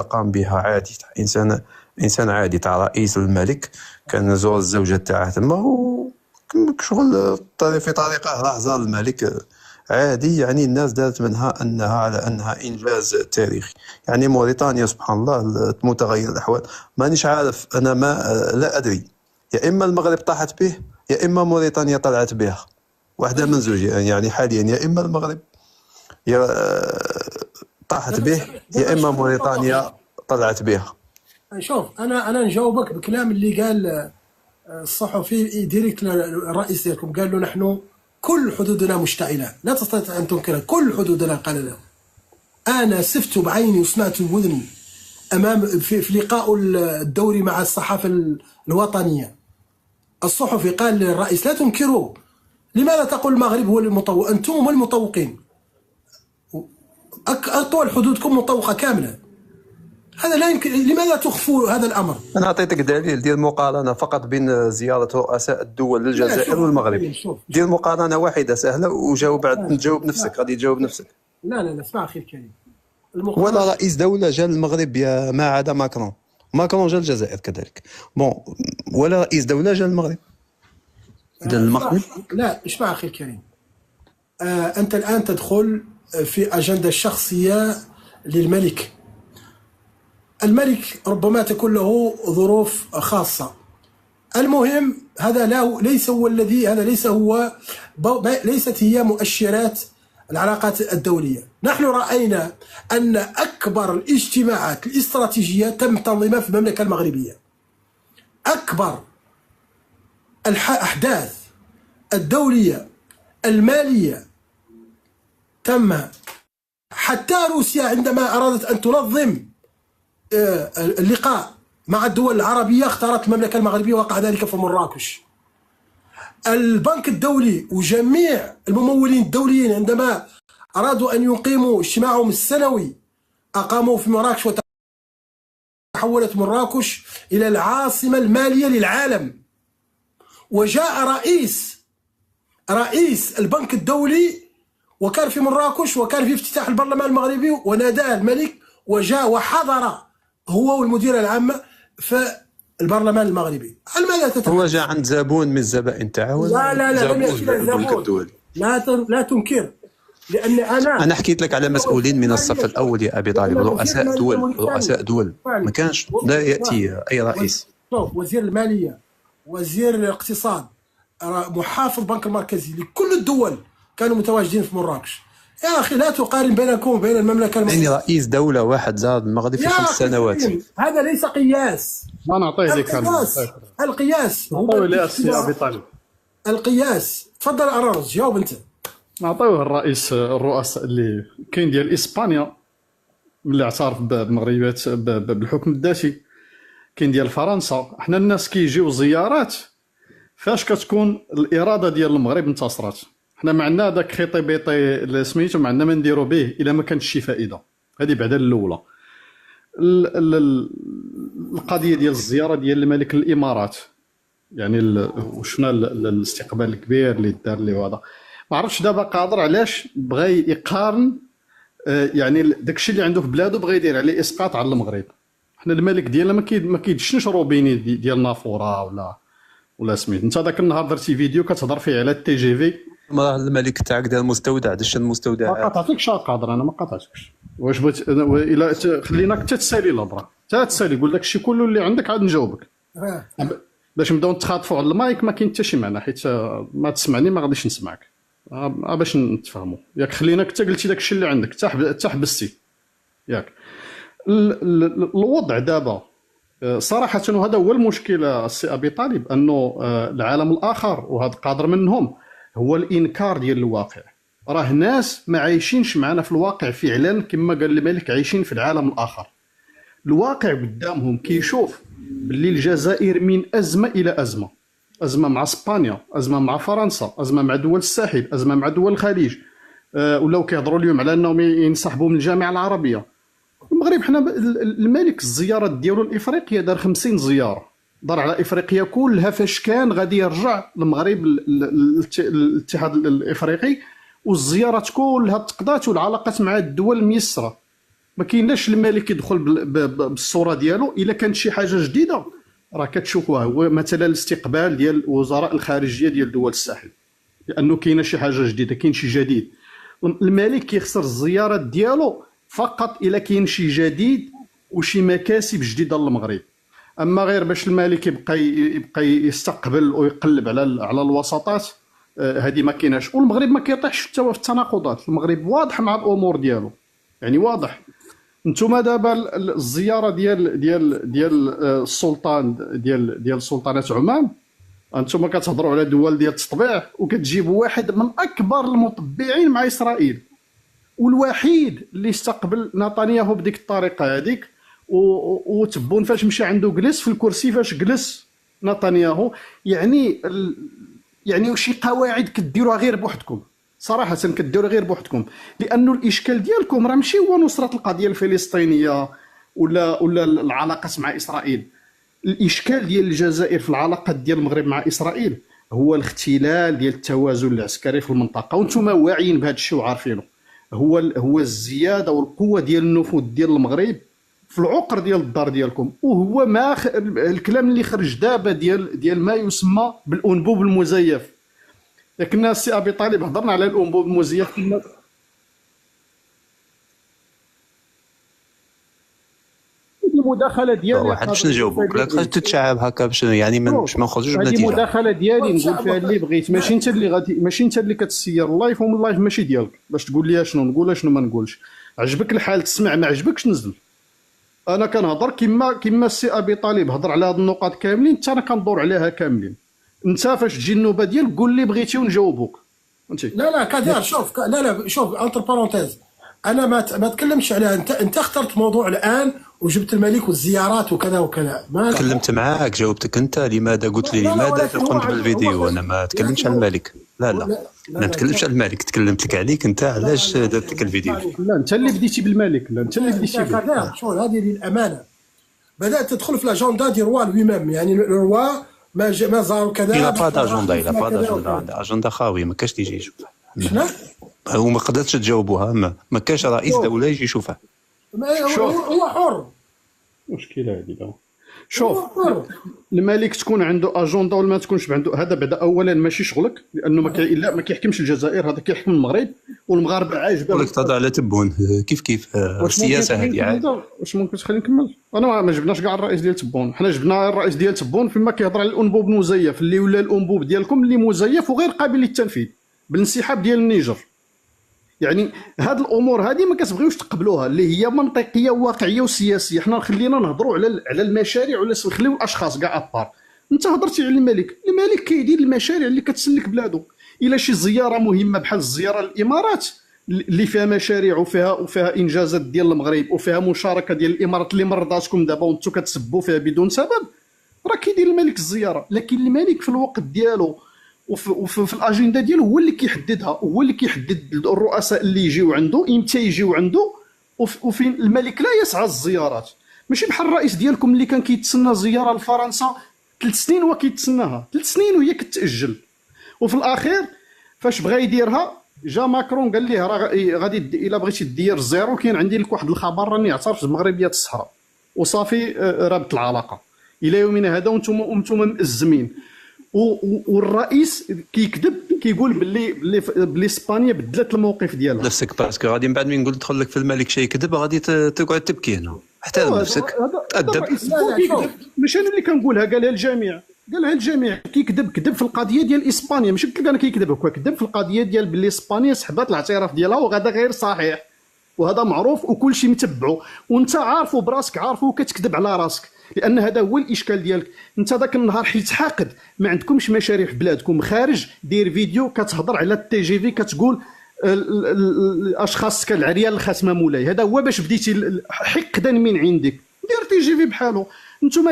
قام بها عادي، انسان عادي تاع رئيس الملك، كان زور الزوجه تاعه تما، شغل في طريقه راح زار الملك عادي. يعني الناس دارت منها انها على انها انجاز تاريخي. يعني موريتانيا سبحان الله متغير الاحوال، مانيش عارف انا، ما لا ادري، يا اما المغرب طاحت به يا اما موريتانيا طلعت بها، واحده من زوج. يعني حاليا يا اما المغرب يا طاحت به يا اما موريتانيا طلعت بها. شوف، انا نجاوبك بكلام اللي قال الصحفي ديريكت الرئيس ديالكم، قال له نحن كل حدودنا مشتعله، لا تستطيع ان تنكرها، كل حدودنا. قال له انا سفت بعيني وسمعت بأذني امام في لقاء الدوري مع الصحافه الوطنيه، الصحفي قال للرئيس لا تنكروا، لماذا تقول المغرب هو المطوق؟ انتم هم المطوقين، اطول حدودكم مطوقه كامله، هذا لا يمكن، لماذا تخفوا هذا الامر؟ انا اعطيتك دليل ديال مقارنه فقط بين زياره رؤساء الدول للجزائر والمغرب، دير مقارنه واحده سهله وجاوب، تجاوب نفسك، غادي تجاوب نفسك. لا اسمع اخي الكريم، ولا رئيس دوله جا للمغرب ما عدا ماكرون جا للجزائر كذلك، بون، ولا رئيس دوله جا للمغرب. اذا المغرب لا، اسمع اخي الكريم، انت الان تدخل في اجنده شخصيه للملك. الملك ربما تكون له ظروف خاصه. المهم هذا ليس هو الذي، هذا ليست هي مؤشرات العلاقات الدولية. نحن رأينا أن أكبر الاجتماعات الاستراتيجية تم تنظيمها في المملكة المغربية. أكبر الأحداث الدولية المالية تم، حتى روسيا عندما أرادت أن تنظم اللقاء مع الدول العربية اختارت المملكة المغربية، وقع ذلك في مراكش. البنك الدولي وجميع الممولين الدوليين عندما أرادوا أن يقيموا اجتماعهم السنوي أقاموا في مراكش، وتحولت مراكش إلى العاصمة المالية للعالم. وجاء رئيس البنك الدولي وكان في مراكش، وكان في افتتاح البرلمان المغربي، وناداه الملك وجاء وحضر هو والمديرة العامة في البرلمان المغربي. هل ماذا تتحدث؟ هو جاء عند زبون من الزبائن تاعو. لا لم يأتي زبون، لا تنكر، لأن أنا حكيت لك على مسؤولين من الصف الأول يا أبي طالب، رؤساء دول ما كانش لا يأتي أي رئيس. وزير المالية، وزير الاقتصاد، محافظ البنك المركزي لكل الدول كانوا متواجدين في مراكش. يا أخي لا تقارن بينكم وبين المملكة المغربية. يعني رئيس دولة واحد زار المغرب في 5 سنوات، هذا ليس قياس. ما نعطيه لك القياس هو أبي طالب. القياس. تفضل أرارز، جاوب أنت. نعطيوه الرؤساء اللي كاين ديال إسبانيا اللي اعترف بالمغربيات بالحكم الذاتي، كاين ديال فرنسا. احنا الناس كيجيو زيارات فاش كتكون الإرادة ديال المغرب انتصرات. حنا ما عندنا داك خيطي بيطي اللي سميتو، ما عندنا ما نديرو به الا ما كانتش شي فائده. هذه بعدا الاولى. القضيه ديال الزياره ديال الملك الامارات، يعني وشفنا الاستقبال الكبير اللي دار ليه، وهذا ما عرفتش دابا قادر علاش بغى يقارن، يعني داكشي اللي عنده في بلادو بغى يدير عليه اسقاط على المغرب. حنا الملك ديالنا ما كيدشنش روبيني ديال نافوره ولا سميت. انت ذاك النهار درتي فيديو كتهضر فيه على التي جي في، راه الملك تاعك دار مستودع، دش المستودع. ما قاطعتكش قادر، انا ما قاطعتكش. واش بغيت الا خليناك حتى تسالي الهضره، حتى تسالي، قول داك الشيء كله اللي عندك عاد نجاوبك. باش نبداو نتخاطفوا على المايك ما كاين حتى شي معنى، حيت ما تسمعني ما غاديش نسمعك. باش نتفاهموا، ياك خليناك حتى قلتي داك الشيء اللي عندك حتى حبستي ياك. الوضع دابا صراحه، وهذا هو المشكل السي ابي طالب، انه العالم الاخر وهذا قادر منهم هو الانكار ديال الواقع. راه ناس ما عايشينش معنا في الواقع فعلا، كما قال الملك عايشين في العالم الاخر. الواقع قدامهم كيشوف باللي الجزائر من ازمه الى ازمه، ازمه مع اسبانيا، ازمه مع فرنسا، ازمه مع دول الساحل، ازمه مع دول الخليج، ولاو كيهضروا اليوم على انهم ينسحبوا من الجامعه العربيه. المغرب حنا الملك الزيارات ديالو لافريقيا دار 50 زياره، دار على افريقيا كلها. فاش كان غادي يرجع المغرب الاتحاد الافريقي، والزيارات كلها تقضات، والعلاقات مع الدول ميسره. ما كايناش الملك يدخل بالصوره ديالو. الا كانت شي حاجه جديده راه كتشوفوها، هو مثلا الاستقبال ديال وزراء الخارجيه ديال دول الساحل، لانه كاينه شي حاجه جديده، كاين شي جديد. الملك كيخسر الزيارات ديالو فقط الا كاين شي جديد وشي مكاسب جديده للمغرب. اما غير باش الملك يبقى يستقبل ويقلب على الوساطات، هذه ما كايناش. والمغرب ما كيطيحش حتى هو في التناقضات، المغرب واضح مع الامور ديالو، يعني واضح. نتوما دابا الزياره ديال السلطان ديال سلطنه عمان، انتم كتهضروا على دول ديال التطبيع وكتجيبوا واحد من اكبر المطبعين مع اسرائيل، والوحيد اللي استقبل نتنياهو بديك الطريقه هذيك. وتبون فاش مشى عنده جلس في الكرسي، فاش جلس نتنياهو، يعني وشي قواعد كديروها غير بوحدكم، صراحه كديروها غير بوحدكم، لانه الاشكال ديالكم راه ماشي هو نصره القضيه الفلسطينيه ولا العلاقات مع اسرائيل. الاشكال ديال الجزائر في العلاقات ديال المغرب مع اسرائيل هو الاختلال ديال التوازن العسكري في المنطقه، وانتم واعيين بهذا الشيء وعارفينه. هو الزياده والقوه ديال النفوذ ديال المغرب في العقر ديال الدار ديالكم، وهو ما الكلام اللي خرج دابا ديال ما يسمى بالانبوب المزيف. لكن السي ابي طالب هضرنا على الانبوب المزيف. المداخله ديالي واحد باش نجاوبك، لا تخرج تتشعب هكا باش يعني باش ما نخرجوش هذه بنتيجه. المداخله ديالي نقول فيها اللي بغيت، ماشي انت اللي غادي، ماشي انت اللي كتسير اللايف، ومن اللايف ماشي ديالك باش تقول لي شنو نقول شنو ما نقولش. عجبك الحال تسمع، ما عجبكش نزل. انا كنهضر كما السي ابي طالب هضر على هاد النقاط كاملين، حتى انا كندور عليها كاملين. انت فاش تجي النوبه ديالك قول لي بغيتي ونجاوبوك، فهمتي؟ لا كدار شوف، لا شوف انتر بارونتيز، انا ما تكلمش عليها. انت اخترت موضوع الان وجبت الملك والزيارات وكذا وكذا. ما تكلمت معاك، جاوبتك انت. لماذا قلت لي لماذا قمت بالفيديو؟ انا ما تكلمتش على الملك. لا ما تكلمتش على الملك، تكلمت لك عليك انت علاش درت لك الفيديو. لا انت اللي بديتي بالملك، لا انت اللي بديتي به. شغل هذه للامانه بدات تدخل في لاجوندا دي روا لوي، يعني الروا ما زار كذا. لا با داجوندا، لا با داجوندا، اجندا خاويه، ما كاش تيجي يشوفها. شنو؟ وما قدرتش تجاوبوها، ما كاش رئيس دوله يجي يشوفها. هو حر. مشكله هذه. لا شوف، الملك تكون عنده اجنده ولا ما تكونش عنده، هذا بعدا اولا ماشي شغلك، لانه ما كيحكمش الجزائر، هذا كيحكم المغرب، والمغاربه عاجبه ولك تهضر على تبون كيف السياسه هذه عاد. واش ممكن تخليني نكمل؟ انا ما جبناش كاع الرئيس ديال تبون، حنا جبنا الرئيس ديال تبون فيما كيهضر على الانبوب المزيف، اللي ولا الانبوب ديالكم اللي مزيف وغير قابل للتنفيذ بالانسحاب ديال النيجر. يعني هاد الامور هذه ما كتبغيوش تقبلوها، اللي هي منطقيه وواقعيه وسياسيه. حنا خلينا نهضروا على المشاريع، ولا نخليو الاشخاص كاع ابار. انت هضرتي على الملك كيدير المشاريع اللي كتسلك بلادو. الا شي زياره مهمه بحال الزياره للامارات اللي فيها مشاريع وفيها انجازات ديال المغرب وفيها مشاركه ديال الامارات اللي مرضاتكم دابا وانتم كتسبوا فيها بدون سبب، راه كيدير الملك الزياره. لكن الملك في الوقت ديالو وفي الاجنده ديالو هو اللي كيحددها، هو اللي كيحدد الرؤساء اللي يجيو عنده امتى يجيو عنده. وفين الملك لا يسعى الزيارات، ماشي بحال الرئيس ديالكم اللي كان كيتسنى زياره لفرنسا 3 سنين وكيتسناها 3 سنين وهي كتاجل. وفي الاخير فاش بغى يديرها جا ماكرون قال ليه راه غادي الا بغيتي دير زيرو كاين عندي لك واحد الخبر راني اعترف بمغربيه الصحراء، وصافي رابط العلاقه الى يومنا هذا وانتم مأزمين. والرئيس كيكذب كيقول باللي اسبانيا بدلت الموقف ديالها. نفسك باسكو غادي من بعد من نقول تدخل لك في الملك شي يكذب غادي تقعد تبكي هنا. احترم نفسك، تأدب. ماشي انا اللي كنقولها، قالها الجميع كيكذب في القضيه ديال اسبانيا. ماشي قلت لك انا كيكذب، هو كذب في القضيه ديال باللي اسبانيا سحبت الاعتراف ديالها، وهذا غير صحيح وهذا معروف وكل شيء متبعه، وانت عارفه براسك، عارفه وكتكذب على راسك. لان هذا هو الاشكال ديالك. انت ذاك النهار حيت حاقد ما عندكمش مشاريع في بلادكم، خارج دير فيديو كتهضر على التي جي في، كتقول الاشخاص كالعريان الخاتمه مولاي. هذا هو باش بديتي حقدا من عندك. دير تي جي في بحالو. انتم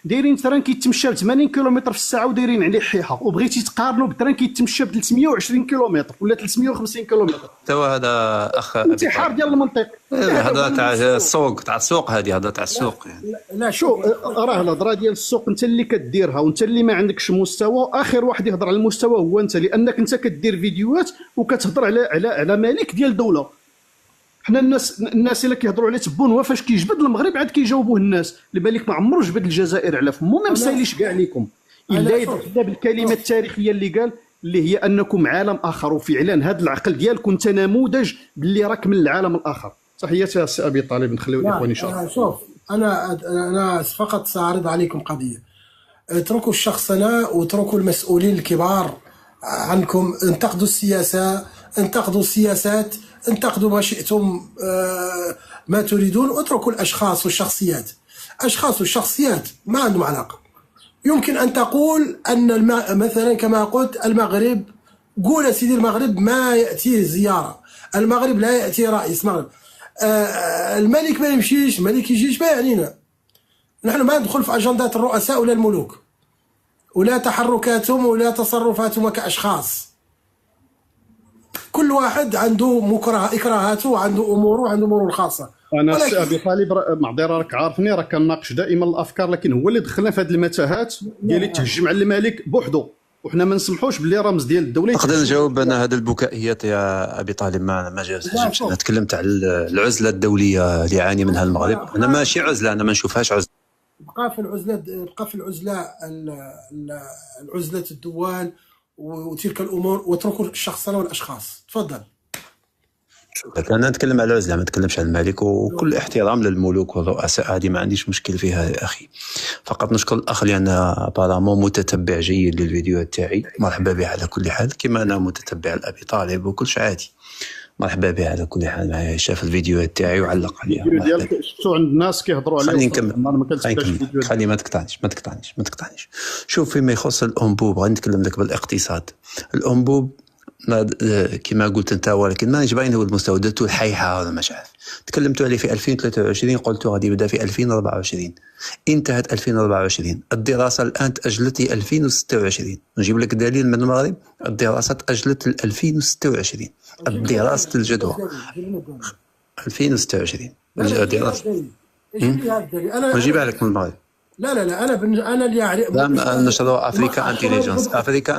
دايرين تران كيتمشى ب 80 كيلومتر في الساعه ودايرين عليه حيحه، وبغيتي تقارنوا بتران كيتمشى ب 320 كيلومتر ولا 350 كيلومتر. توا هذا اخ انتحار ديال المنطق. هذا تاع السوق هذه هذا تاع السوق يعني. لا شو راه الهضره ديال السوق انت اللي كديرها، وانت اللي ما عندكش مستوى. اخر واحد يهضر على المستوى هو انت، لانك انت كدير فيديوهات وكتهضر على ملك ديال دوله. حنا الناس اللي كيهضروا على تبون هو فاش كيجبد المغرب عاد كيجاوبوه الناس. اللي بالك ما عمرو جبد الجزائر على فمو، ما مساليش كاع ليكم الا يدخل بالكلمه التاريخيه اللي قال، اللي هي انكم عالم اخر. وفعلا هذا العقل ديالكم انت نموذج باللي راك من العالم الاخر. تحياتي يا سي ابي طالب، نخليو الاخوان يشاركوا. شوف، انا فقط ساعرض عليكم قضيه. اتركوا الشخصنه واتركوا المسؤولين الكبار عنكم. انتقدوا السياسه، انتقدوا السياسات، انتقدوا ما شئتم، ما تريدون. اتركوا الاشخاص والشخصيات. اشخاص والشخصيات ما عندهم علاقه. يمكن ان تقول ان مثلا كما قلت المغرب، قول يا سيدي المغرب ما ياتيه زياره، المغرب لا ياتي رئيس مغرب، الملك ما يمشيش، الملك يجيش، ما يعنينا. نحن ما ندخل في اجندات الرؤساء ولا الملوك ولا تحركاتهم ولا تصرفاتهم كاشخاص. كل واحد عنده اكراهاته وعنده اموره وعنده اموره الخاصه. انا السي ابي طالب معذره، راك عارفني راه كنناقش دائما الافكار، لكن هو اللي دخلنا في هذه المتاهات ديال تهجم على الملك بوحدو، وحنا ما نسمحوش باللي رمز ديال الدوله. نقدر نجاوب انا هذا البكائيات يا ابي طالب؟ ما جاوبتش. انا تكلمت على العزله الدوليه اللي يعاني منها المغرب. انا ماشي عزله، انا ما نشوفهاش عزله. بقى في العزله الدول وتلك الامور، واتركوا الشخصنه والاشخاص. تفضل. انا نتكلم على العزله، ما نتكلمش على الملك. وكل احترام للملوك والرؤساء، هذه ما عنديش مشكل فيها يا اخي. فقط نشكر الاخ لان بارامون متتبع جيد للفيديو تاعي، مرحبا به على كل حال. كما انا متتبع لابي طالب وكل شيء عادي، مرحبا به على كل حال. معايا شاف الفيديو تاعي وعلق عليها. الفيديو ديالك شفتو عند الناس كيهضروا عليه. خليني نكمل. خلي ما تقطعنيش. شوف، فيما يخص الانبوب غادي نتكلم لك بالاقتصاد. الانبوب كما قلت انت، ولكن ما باين هو المستوى. درتو الحيحه هذا مش عارف، تكلمتوا عليه في 2023، قلتوا غادي يبدا في 2024، انتهت 2024. الدراسه الان تاجلت ل 2026. نجيب لك دليل من المغرب، الدراسه تاجلت ل 2026. دراسه الجدوى 2026 الدراسه. نجيبها لك من المغرب. لا انا اللي اعرف. نشروا افريكا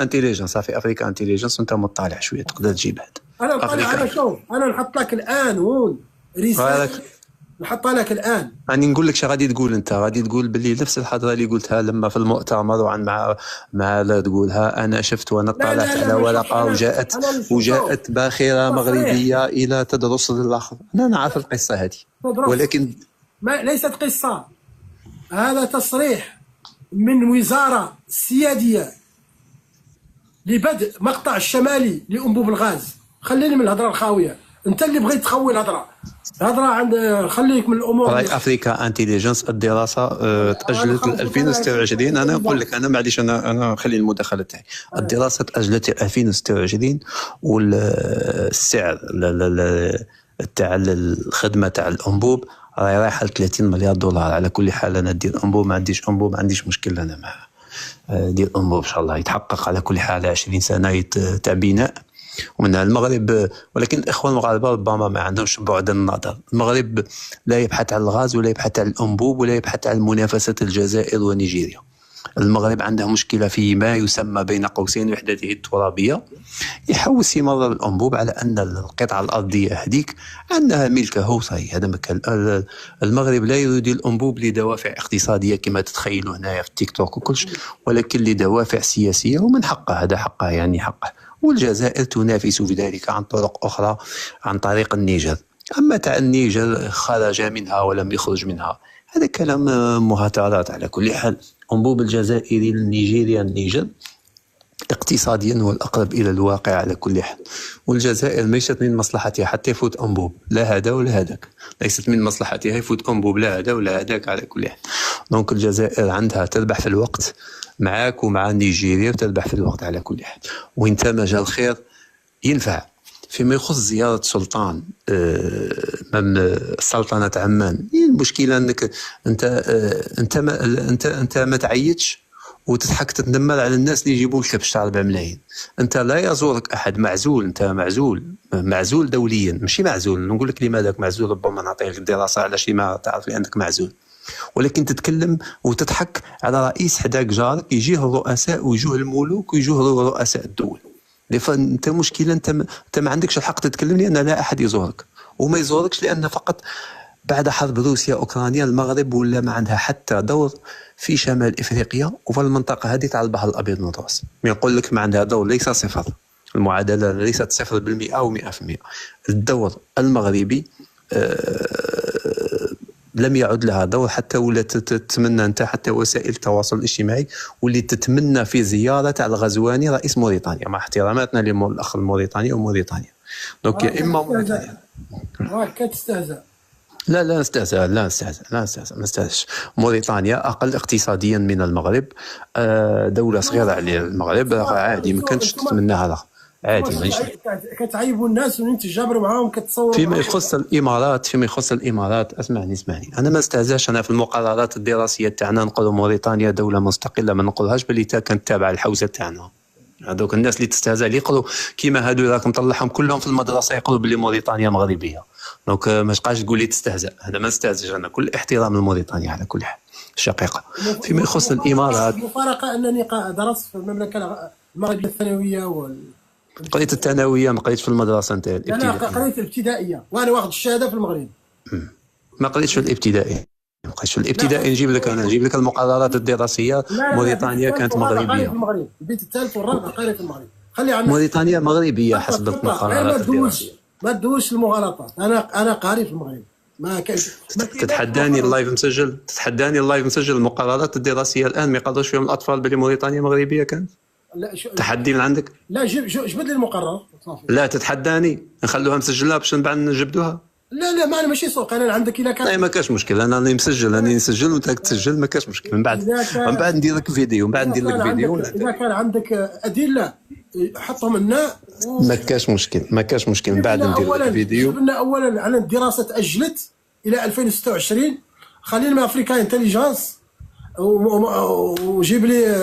انتيليجنس. صافي افريكا انتيليجنس، وانت مطالع شويه تقدر تجيب هذا. انا طالع. انا شوف، انا نحط لك الان هون رساله، نحطها لك الان. راني نقول لك شنو غادي تقول. انت غادي تقول باللي نفس الحضره اللي قلتها لما في المؤتمر وعن مع لا تقولها. انا شفت وانا طالعت على ورقه وجاءت باخره مغربيه الى تدرس للاخر. انا نعرف القصه هذه، ولكن ليست قصه. هذا تصريح من وزارة سيادية لبدء مقطع الشمالي لأنبوب الغاز. خليني من الهضرة الخاوية، انت اللي بغيت تخوي الهضرة عند. خليك من الامور. راي افريكا انتيليجنس الدراسه تاجلت ل 2026. انا نقول لك، انا معليش، انا خلي المداخله تاعي. الدراسه تاجلت ل 2026، والسعر تاع الخدمه تاع الانبوب راهي رايحه ل 30 مليار دولار. على كل حال انا ندير انبوب، ما عنديش مشكل انا مع ديال انبوب ان شاء الله يتحقق. على كل حال 20 سنه تاع بناء ومنها المغرب. ولكن الاخوان المغاربه ربما ما عندهمش بعد النظر. المغرب لا يبحث عن الغاز ولا يبحث عن الانبوب ولا يبحث عن منافسه الجزائر ونيجيريا. المغرب عنده مشكله في ما يسمى بين قوسين وحدته الترابيه. يحاول يمرر الانبوب على ان القطعه الارضيه هذيك انها ملكه صحيح. هذا مكان المغرب لا يريد الانبوب لدوافع اقتصاديه كما تتخيلوا هنايا في التيك توك وكلش، ولكن لدوافع سياسيه، ومن حقه هذا حقه، يعني حقه. والجزائر تنافس في ذلك عن طرق اخرى، عن طريق النيجر. اما تاع النيجر خرج منها ولم يخرج منها، هذا كلام مهاترات. على كل حال انبوب الجزائري للنيجيريا النيجر اقتصاديا هو الأقرب إلى الواقع على كل حال. والجزائر ليست من مصلحتها حتى يفوت أنبوب، لا هذا ولا هذاك. ليست من مصلحتها يفوت أنبوب لا هذا ولا هذاك على كل حال. دونك الجزائر عندها تربح في الوقت معاك ومع نيجيريا، وتربح في الوقت على كل حال. وانت مجال خير ينفع. فيما يخص زيارة سلطان سلطنة عمان، المشكلة أنك أنت ما تعيطش وتضحك تتنمر على الناس اللي يجيبوا الكبش تاع 4 ملايين. انت لا يزورك احد، معزول. انت معزول دوليا، ماشي معزول. نقول لك لماذا معزول، ربما نعطي لك الدراسه علاش ما تعرف لانك معزول. ولكن تتكلم وتضحك على رئيس حداك جارك، يجيه الرؤساء ويجوه الملوك ويجوه رؤساء الدول. انت مشكله، انت ما عندكش الحق تتكلم لان لا احد يزورك. وما يزوركش، لان فقط بعد حرب روسيا اوكرانيا المغرب ولا ما عندها حتى دور في شمال افريقيا وفي المنطقه هذه تاع البحر الابيض المتوسط. يقول لك ما عندها دور، ليس صفر، المعادله ليست 0% او 100%. الدور المغربي لم يعد لها دور، حتى ولا تتمنى انت حتى وسائل التواصل الاجتماعي واللي تتمنى في زياره تاع الغزواني رئيس موريتانيا، مع احتراماتنا للاخ الموريتاني وموريتانيا. دونك يا اما موريتانيا راك كتستهزأ. لا نستهزأ، ما نستهزأش. موريتانيا أقل اقتصاديا من المغرب، دولة صغيرة على المغرب، عادي ما كانتش تتمناها لها، عادي ماشي. كتعيبوا الناس وانت جابر معاهم كتصور. فيما يخص الإمارات اسمعني، أنا ما استهزاش. أنا في المقررات الدراسية تاعنا نقولوا موريتانيا دولة مستقلة، ما نقولهاش بلي كانت تابعة الحوزة تاعنا. هذوك الناس اللي تستهزأ اللي يقولوا كيما هادو راك مطلعهم كلهم في المدرسة يقولوا بلي موريتانيا مغربية. دونك ما تبقاش تقول لي تستهزأ، انا ما نستهزئش، انا كل احترام لموريتانيا على كل حال شقيقه. فيما يخص الامارات، المفارقه انني درست في المملكه المغربيه الثانويه قريت الثانويه، ما قريتش في المدرسه نتاع الابتدائيه. انا قريت الابتدائيه وانا واخد الشهاده في المغرب. ما قريتش في الابتدائي، نجيب لك المقررات الدراسيه. موريتانيا كانت مغربيه. البيت الثالث والرابع قريت في المغرب. خلي عنا موريتانيا مغربيه حسب المقررات الدراسيه. ما تدوش المغالطات. انا قاري في المغرب. ما تتحداني اللايف مسجل المقررات الدراسيه الان ما يقدروش فيهم الاطفال بلي موريتانيا مغربيه كانت؟ لا تحدي من عندك؟ لا جبد لي المقرر. لا تتحداني نخلوها مسجله باش من بعد نجبدوها. لا ما انا ماشي سوق، انا عندك الا كان. لا ما كاش مشكل، انا نسجل وانت تسجل، ما كاش مشكل. من بعد ندير لك فيديو، اذا كان عندك ادله حطهم لنا ما كاش مشكل. من بعد ندير لك فيديو. جبنا اولا على الدراسه تاجلت الى 2026. خلينا افريكا انتليجنس وجيب لي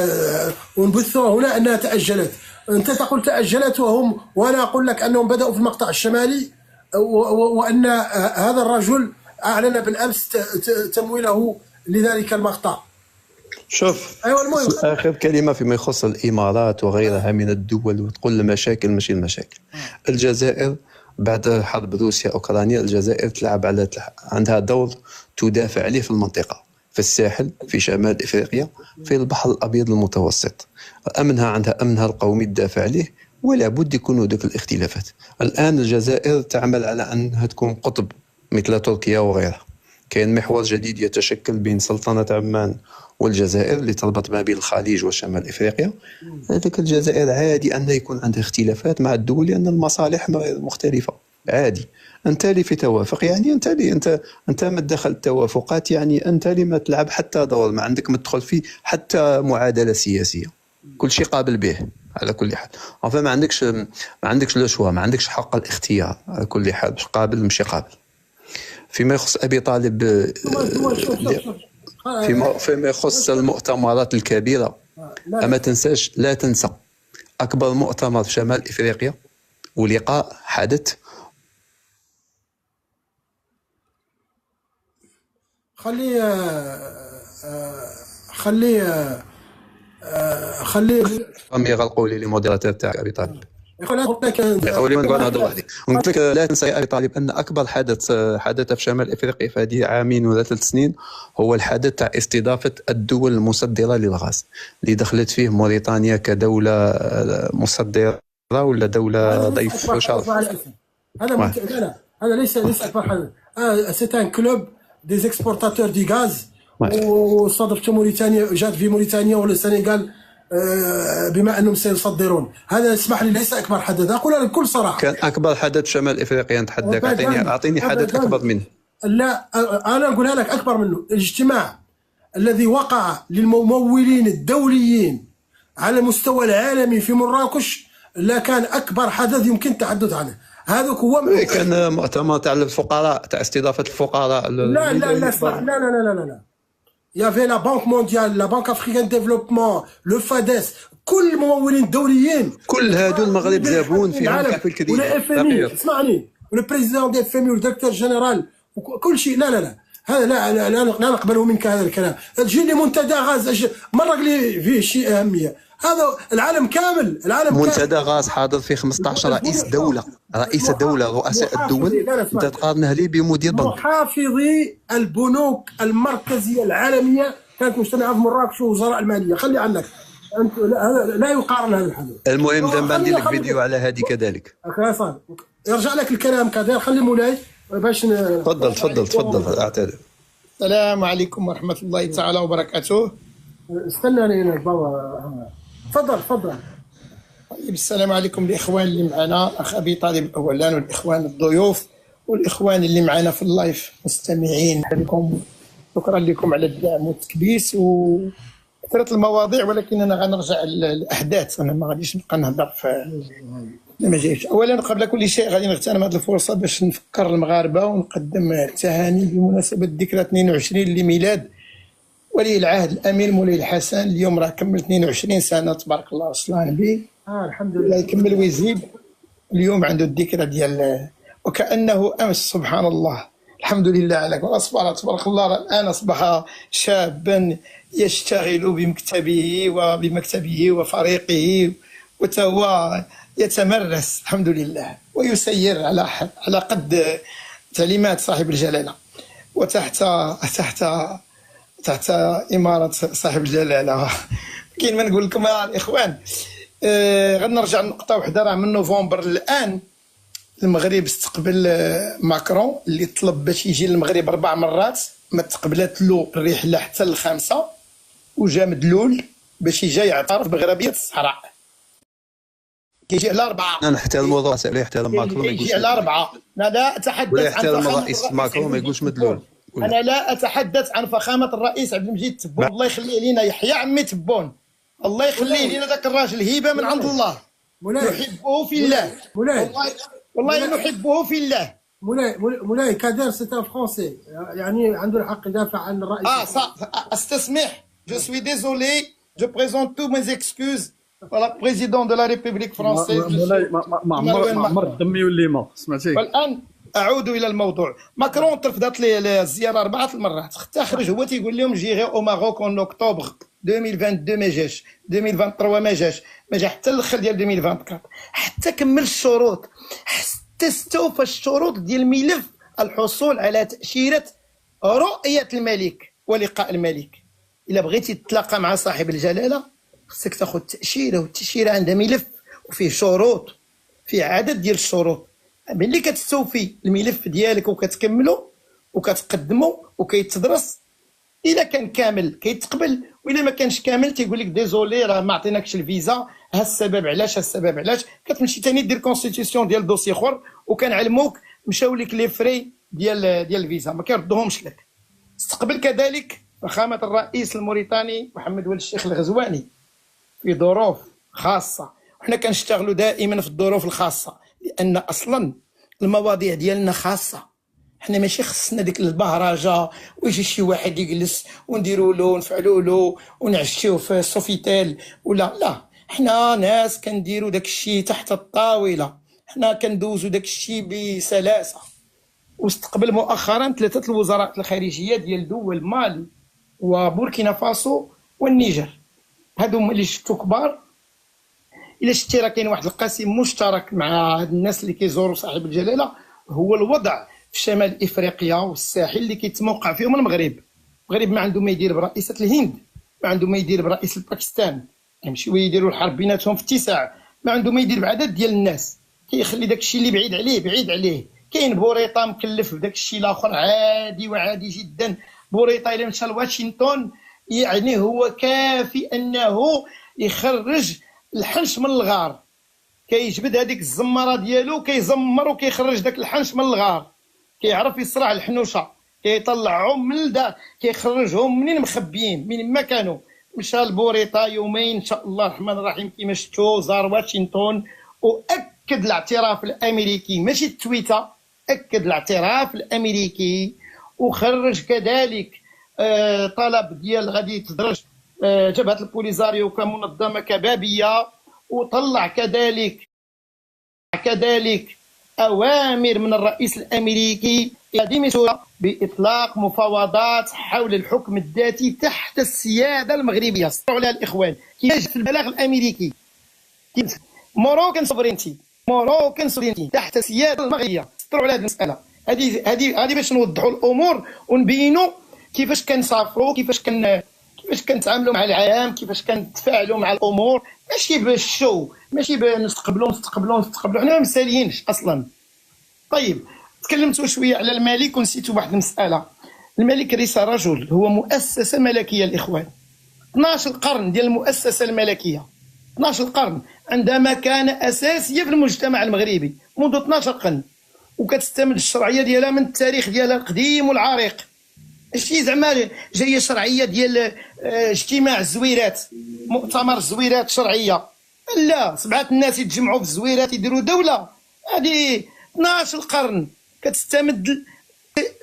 ونبثوها هنا انها تاجلت. انت تقول تاجلت وانا اقول لك انهم بداوا في المقطع الشمالي، وان هذا الرجل اعلن بالامس تمويله لذلك المقطع. شوف، ايوه المهم اخر كلمه فيما يخص الامارات وغيرها من الدول، وتقول المشاكل ماشي المشاكل. الجزائر بعد حرب روسيا اوكرانيا، الجزائر عندها دور تدافع عليه في المنطقه، في الساحل، في شمال افريقيا، في البحر الابيض المتوسط. عندها امنها القومي تدافع عليه، ولا بد يكونوا ذوك الاختلافات. الان الجزائر تعمل على انها تكون قطب مثل تركيا وغيرها. كاين محور جديد يتشكل بين سلطنه عمان والجزائر اللي تربط ما بين الخليج وشمال افريقيا. هذيك الجزائر عادي ان يكون عندها اختلافات مع الدول لان المصالح مختلفه، عادي. انت اللي في توافق، يعني انت ما تدخل التوافقات، يعني انت اللي ما تلعب حتى دور، ما عندك ما تدخل فيه حتى معادله سياسيه، كل شيء قابل به على كل حال. ما عندكش لو شوا، ما عندكش حق الاختيار على كل حال، باش قابل ماشي قابل. فيما يخص ابي طالب، فيما يخص المؤتمرات الكبيره، اما تنساش، لا تنسى اكبر مؤتمر في شمال افريقيا ولقاء حدث. خلي فمي يغلقوا لي الموديراتور تاع ابي طالب. يقول لي نقول هذا وحدي. قلت لك لا تنسى يا ابي طالب ان اكبر حدث في شمال افريقيا في هذه عامين ولا 3 سنين هو الحدث تاع استضافه الدول المصدره للغاز، اللي دخلت فيه موريتانيا كدوله مصدره ولا دوله ضيف وشرف. هذا ليس اكبر حدث. سيت ان كلوب دي اكسبورتاتور دي غاز، وصادفت موريتانيا، جات في موريتانيا ولا السنغال بما انهم سيصدرون. هذا اسمح لي ليس اكبر حدث، اقولها بكل صراحه. كان اكبر حدث شمال افريقيا، نتحداك، اعطيني حدث اكبر منه. لا انا اقولها لك اكبر منه. الاجتماع الذي وقع للممولين الدوليين على المستوى العالمي في مراكش لا كان اكبر حدث يمكن التحدث عنه. هذاك هو كان مؤتمر تاع الفقراء، تاع استضافه الفقراء. لا يا في لا بنك مونديال، لا بنك افريكان ديفلوبمون، لو فاديس، كل الممولين الدوليين، كل هادو المغرب جابون فيهم كاع في الكذب. ولا اف ام اي، اسمعني، والبريزيدون دي اف ام اي والديريكتور جينيرال وكل شيء. لا هذا لا نقبله منك هذا الكلام. تجي لي منتدى غاز مرة قال لي فيه شيء أهمية. هذا العالم كامل، منتدى غاز حاضر فيه 15 رئيس دولة، رؤساء الدول، انت تقارنه لي بمدير بنك. محافظي البنوك المركزية العالمية كانت مجتمعة في مراكش ووزراء المالية. خلي عنك انت، لا يقارن هذا الحدث. المهم دابا ندير لك فيديو على هذه كذلك. يرجع لك الكلام كذا. خلي مولاي باش تفضل اعتذر. السلام عليكم ورحمة الله تعالى وبركاته. استناني هنا بابا. تفضل. طيب السلام عليكم الإخوان اللي معنا، أخ أبي طالب أولا، والإخوان الضيوف والإخوان اللي معنا في اللايف مستمعين لكم. شكرا لكم على الدعم والتكبيس وكثرة المواضيع، ولكن أنا غنرجع للأحداث. أنا ما غاديش نبقى نهضر في ما جايش. أولا قبل كل شيء غادي نغتنم هذه الفرصة باش نفكر المغاربة ونقدم التهاني بمناسبة ذكرى 22 لميلاد ولي العهد الامير مولاي الحسن. اليوم راه كمل 22 سنه تبارك الله صلى النبي. الحمد لله. يكمل ويزيد. اليوم عنده الذكرى ديال وكانه امس. سبحان الله، الحمد لله على كل اصبر تبارك الله. الان اصبح شابا يشتغل بمكتبه وفريقه، وتوا يتمرس الحمد لله ويسير على قد تعليمات صاحب الجلاله وتحت إمارة صاحب الجلالة. كاين ما نقول لكم يا الإخوان. غنرجع لنقطة واحدة. راه من نوفمبر الآن المغرب استقبل ماكرون اللي طلب باش يجي للمغرب 4 مرات، ما تقبلت له الرحلة حتى ل5، وجا مدلول باش يجي يعترف بغربية الصحراء. كيجي على 4. انا نحترم الرئيس عليه، يحترم ماكرون ما يجي على 4. أنا لا أتحدث عن يحترم الرئيس ماكرون ما يقولش مدلول. أنا لا أتحدث عن فخامة الرئيس عبد المجيد تبون، الله يخليه لينا، يحيى عمي تبون، الله يخليه لينا ذاك الراجل، هبة من عند الله. نحبه في الله. والله نحبه في الله. مولاي كادر سيت ان فرونسي، يعني عنده الحق يدافع عن الرئيس. استسمح. جو سوي ديزولي، جو بريزونت تو ميز اكسكوز على بريزيدون دو لا ريبوبليك فرونسيز. مولاي ما عمر الدم يولي ما سمعتي. والان اعود الى الموضوع. ماكرون ترفضت لي الزياره 4 المرات، حتى خرج هو تيقول لهم جي غير او ماروك اون اكتوبر 2022 ما جاش، 2023 ما جاش، ما جا حتى الاخر ديال 2024، حتى كمل الشروط، حتى استوفى الشروط ديال الملف الحصول على تاشيره رؤيه الملك ولقاء الملك. الا بغيتي تتلاقى مع صاحب الجلاله خصك تاخذ تاشيره، والتاشيره عندها ملف وفيه شروط، فيه عدد ديال الشروط. ملي كتستوفي الملف ديالك وكتكملو وكتقدمو وكيتدرس، الا كان كامل كيتقبل، والا ما كانش كامل تيقول لك ديزولي راه ما عطيناكش الفيزا، ها السبب علاش، ها السبب علاش. كتمشي ثاني دير كونستيتيسيون ديال دوسي اخر، وكنعلموك مشاو لك لي فري ديال الفيزا ما كيردوهمش لك. استقبل كذلك فخامه الرئيس الموريتاني محمد ولد الشيخ الغزواني في ظروف خاصه، وحنا كنشتغلوا دائما في الظروف الخاصه، لان اصلا المواضيع ديالنا خاصه. حنا ماشي خصنا ديك البهرجه ويجي شي واحد يجلس ونديروا له ونفعلوا له ونعشيوه في سوفيتيل ولا لا. حنا ناس كنديروا داك الشيء تحت الطاوله، حنا كندوزوا داك الشيء بسلاسه. واستقبل مؤخرا 3 الوزراء الخارجيه ديال دول مالي وبوركينا فاسو والنيجر. هادو هما اللي شفتو كبار. الا شتي راه كاين واحد القاسم مشترك مع هاد الناس اللي كيزوروا صاحب الجلاله، هو الوضع في شمال افريقيا والساحل اللي كيتموقع فيهم المغرب. المغرب ما عنده ما يدير برئيسه الهند، ما عنده ما يدير برئيس باكستان، يمشيو يديروا الحرب بيناتهم في اتساع، ما عنده ما يدير بعدد ديال الناس، كيخلي داك الشيء اللي بعيد عليه. كاين بوريطه مكلف بداك الشيء الاخر عادي وعادي جدا. بوريطه الا مشى لواشنطن يعني هو كافي انه يخرج الحنش من الغار، كيجبد هذيك الزماره ديالو كيزمر وكيخرج داك الحنش من الغار، كيعرف يصرع الحنوشه، كيطلعهم من الدار، كيخرجهم منين مخبيين من ما كانوا. مشى لبوريطا يومين ان شاء الله الرحمن الرحيم كما شفتوا، زار واشنطن واكد الاعتراف الامريكي، ماشي التويته، اكد الاعتراف الامريكي، وخرج كذلك طلب ديال غادي تدرج جبهه البوليزاريو كمنظمه كبابيه، وطلع كذلك أوامر من الرئيس الأمريكي ديمتورا بإطلاق مفاوضات حول الحكم الذاتي تحت السيادة المغربية. سطروا عليها الإخوان كيف في البلاغ الأمريكي موروكان سوفرينتي تحت السيادة المغربية. سطروا على هذه المسألة. هذه باش نوضحوا الأمور ونبينوا كيفاش كنسافروا، كيفاش كنتعاملوا مع العالم، كيفاش كنتفاعلوا مع الأمور، ماشي بالشو، ماشي بنستقبلوا حنا ما مساليينش أصلا. طيب تكلمتوا شويه على الملك ونسيتوا واحد المساله. الملك ليس رجل، هو مؤسسه ملكيه الاخوان. 12 قرن ديال المؤسسه الملكيه، 12 قرن عندها مكانه اساسيه في المجتمع المغربي منذ 12 قرن، وكتستمد الشرعيه ديالها من التاريخ ديالها القديم والعريق. ماشي زعما جايه شرعيه ديال اجتماع الزويرات، مؤتمر الزويرات شرعيه، لا 7 الناس يتجمعوا في الزويرات يديروا دوله. هذه 12 قرن كتستمد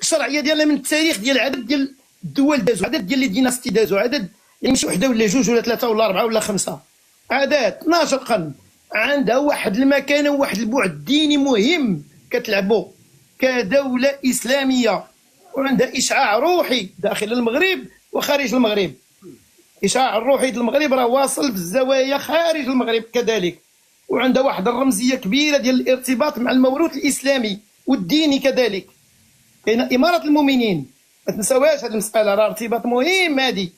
الشرعيه ديالها من التاريخ ديال عدد ديال الدول دازوا، عدد ديال لي ديناستي دازوا، عدد يعني ماشي وحده ولا جوج ولا ثلاثه ولا اربعه ولا خمسه، عدد 12 قرن. عندها واحد المكانه وواحد البعد ديني مهم كتلعبوا كدوله اسلاميه، وعندها اشعاع روحي داخل المغرب وخارج المغرب. اشعاع الروحي ديال المغرب راه واصل في الزوايا خارج المغرب كذلك، وعندها واحد الرمزيه كبيره ديال الارتباط مع الموروث الاسلامي والديني كذلك. كاينه اماره المؤمنين، ما تنساوهاش هذه المساله، راه ارتباط مهم هذه،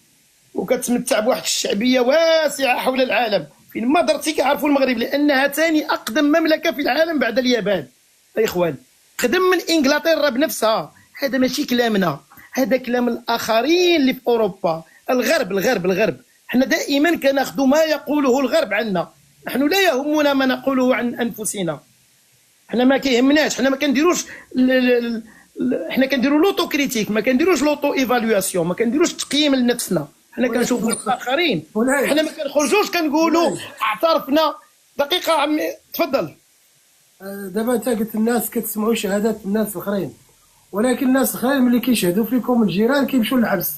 وكتمتع بواحد الشعبيه واسعه حول العالم. فين ما درتي كيعرفوا المغرب لانها ثاني اقدم مملكه في العالم بعد اليابان. يا اخوان قدم من انجلترا بنفسها. هذا ماشي كلامنا، هذا كلام الاخرين اللي في اوروبا. الغرب حنا دائما كناخذ ما يقوله الغرب عنا، نحن لا يهمنا ما نقوله عن انفسنا. حنا ما كيهمناش، حنا ما كنديروش حنا كنديروا لوطو كريتيك، ما كنديروش لوطو ايفالواسيون، ما كنديروش تقييم لنفسنا. حنا كنشوفوا الاخرين، حنا ما كنخرجوش كنقولوا اعترفنا. دقيقه عمي تفضل. دابا انت قلت الناس كتسمعوا شهادات الناس الاخرين، ولكن الناس الاخرين ملي كيشهدوا فيكم الجيران كيمشيو للحبس.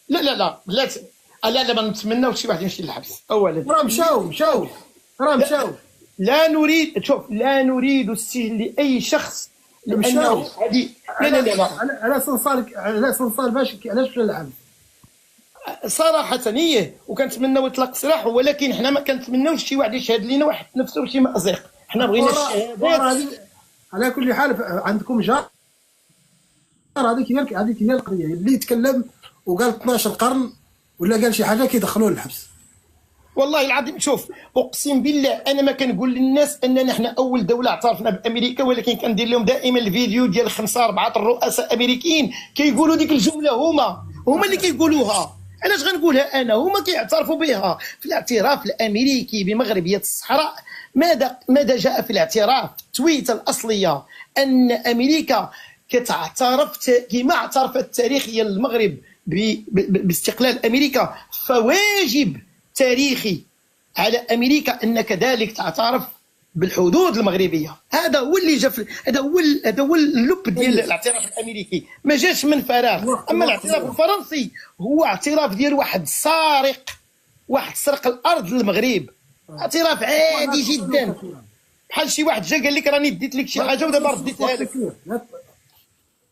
لا ما نتمناوش شي واحد يمشي للحبس. اولا راه مشاو. لا نريد السجن لاي شخص، لانه هذه لا على صنصال باش علاش مشى للحبس صراحه هي، وكنتمناو يطلق سراحه، ولكن حنا ما كنتمناوش شي واحد يشهد لنا واحد نفسه شي مأزق. حنا بغينا الشهادات. على كل حال عندكم جار، هذيك هي القضيه. اللي يتكلم وقال 12 قرن ولا قال شي حاجه كيدخلوه للحبس. والله العظيم شوف، اقسم بالله انا ما كنقول للناس اننا احنا اول دوله اعترفنا بامريكا، ولكن كندير لهم دائما الفيديو ديال 5 4 الرؤساء امريكيين كيقولوا ديك الجمله، هما اللي كيقولوها. علاش غنقولها انا؟ هما كيعترفوا بها. في الاعتراف الامريكي بمغربيه الصحراء ماذا جاء في الاعتراف؟ التويته الاصليه ان امريكا كتعترف كما اعترفت تاريخيا المغرب باستقلال امريكا، فواجب تاريخي على امريكا ان كذلك تعترف بالحدود المغربيه. هذا هو اللي جا، هذا هو اللب ديال الاعتراف الامريكي، ما جاش من فراغ. اما الاعتراف الفرنسي هو اعتراف ديال واحد سارق، واحد سرق الارض للمغرب، اعتراف عادي جدا، بحال شي واحد جا قال لك راني ديت لك شي حاجه ودابا رديتها لك.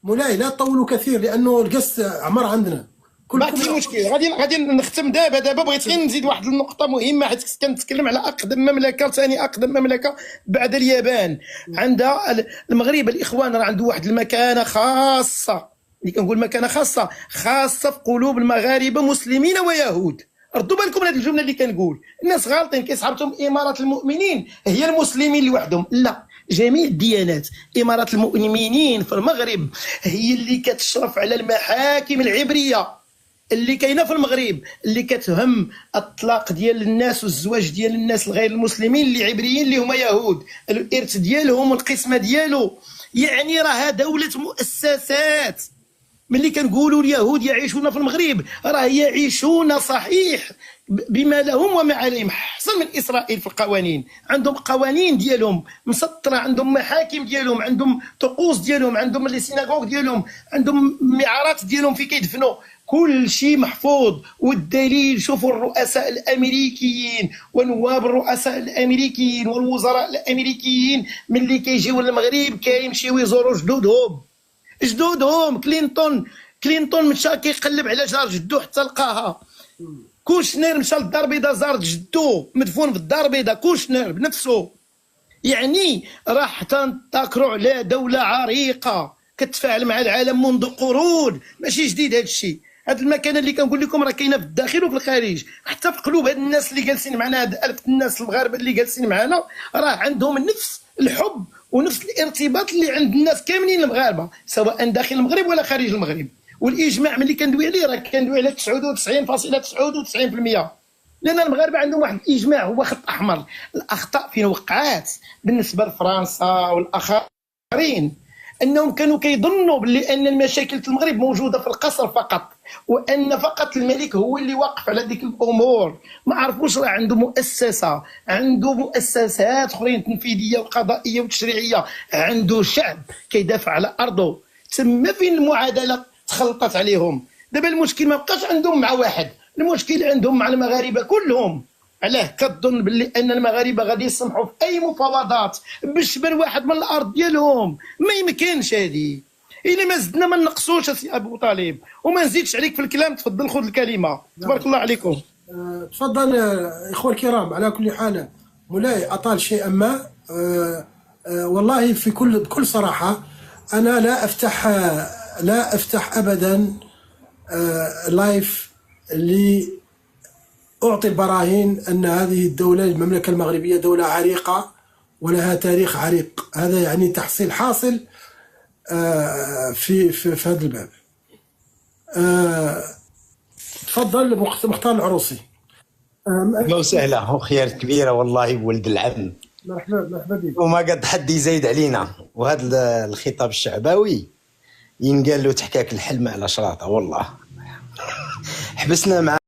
مولاي لا تطولوا كثير لانه القص عمر عندنا. ما في مشكل، غادي نختم دابا. بغيت غير نزيد واحد النقطه مهمه، حيت كنتكلم على اقدم مملكه، ثاني اقدم مملكه بعد اليابان. عندها المغرب الاخوان راه عنده واحد المكانه خاصه، اللي كنقول مكانه خاصه في قلوب المغاربه مسلمين ويهود. ردوا بالكم من هذه الجمله اللي كنقول. الناس غالطين كيصحابتهم اماره المؤمنين هي المسلمين لوحدهم، لا، جميع الديانات. اماره المؤمنين في المغرب هي اللي كتشرف على المحاكم العبريه اللي كاينه في المغرب، اللي كتهم الطلاق ديال الناس والزواج ديال الناس الغير المسلمين اللي عبريين اللي هما يهود، الارث ديالهم والقسمه ديالو. يعني راها دوله مؤسسات، ملي كنقولوا اليهود يعيشون في المغرب راه يعيشون صحيح بما لهم وما عليهم، احسن من اسرائيل في القوانين. عندهم قوانين ديالهم مسطره، عندهم محاكم ديالهم، عندهم طقوس ديالهم، عندهم لي سيناغوغ ديالهم، عندهم معارات ديالهم في كيدفنوا، كل شيء محفوظ. والدليل شوفوا الرؤساء الامريكيين ونواب الرؤساء الامريكيين والوزراء الامريكيين ملي كيجيو للمغرب كيمشيو يزوروا جدودهم. كلينتون مشى كيقلب على جار جدو حتى لقاها. كوشنير مشى للدار البيضاء زار جدو مدفون في الدار البيضاء، كوشنير بنفسه. يعني راح تنتكروا على دولة عريقة كتفاعل مع العالم منذ قرون، ماشي جديد هذا الشيء. هذه المكانه اللي كنقول لكم راه كاينه في الداخل وفي الخارج، حتى في قلوب هاد الناس اللي جالسين معنا، هاد الف الناس المغاربه اللي جالسين معنا راه عندهم نفس الحب ونفس الارتباط اللي عند الناس كاملين المغاربه، سواء داخل المغرب ولا خارج المغرب. والاجماع ملي كندوي عليه راه كندوي على 99.99%، لان المغاربه عندهم واحد الاجماع هو خط احمر. الاخطاء فين وقعات بالنسبه لفرنسا والاخرين انهم كانوا كيظنوا بلي ان المشاكل في المغرب موجوده في القصر فقط، وان فقط الملك هو اللي واقف على ديك الامور. ما عرفوش راه عنده مؤسسه، عنده مؤسسات اخرين تنفيذيه وقضائيه وتشريعيه، عنده شعب كيدافع على ارضه. تما فين المعادله تخلطت عليهم. دابا المشكل ما بقاش عندهم مع واحد، المشكل عندهم مع المغاربه كلهم. علاه كتظن باللي ان المغاربه غادي يسمحوا في اي مفاوضات باش بر واحد من الارض ديالهم؟ ما يمكنش هذه. الا ما زدنا ما نقصوش اسي ابو طالب، وما نزيدش عليك في الكلام. تفضل خذ الكلمه، تبارك الله عليكم. تفضل اخوة الكرام. على كل حال مولاي اطال شيئا ما. والله في بكل صراحه انا لا افتح ابدا لايف اللي أعطي البراهين أن هذه الدولة المملكة المغربية دولة عريقة ولها تاريخ عريق. هذا يعني تحصيل حاصل في هذا الباب. تفضل مختار العروسي. اهلا وسهلا، وخيار كبيره والله بولد العم. مرحبا بك. وما قد حد يزايد علينا، وهذا الخطاب الشعبوي ينقال له تحكاك الحلمه على شراطه والله. حبسنا مع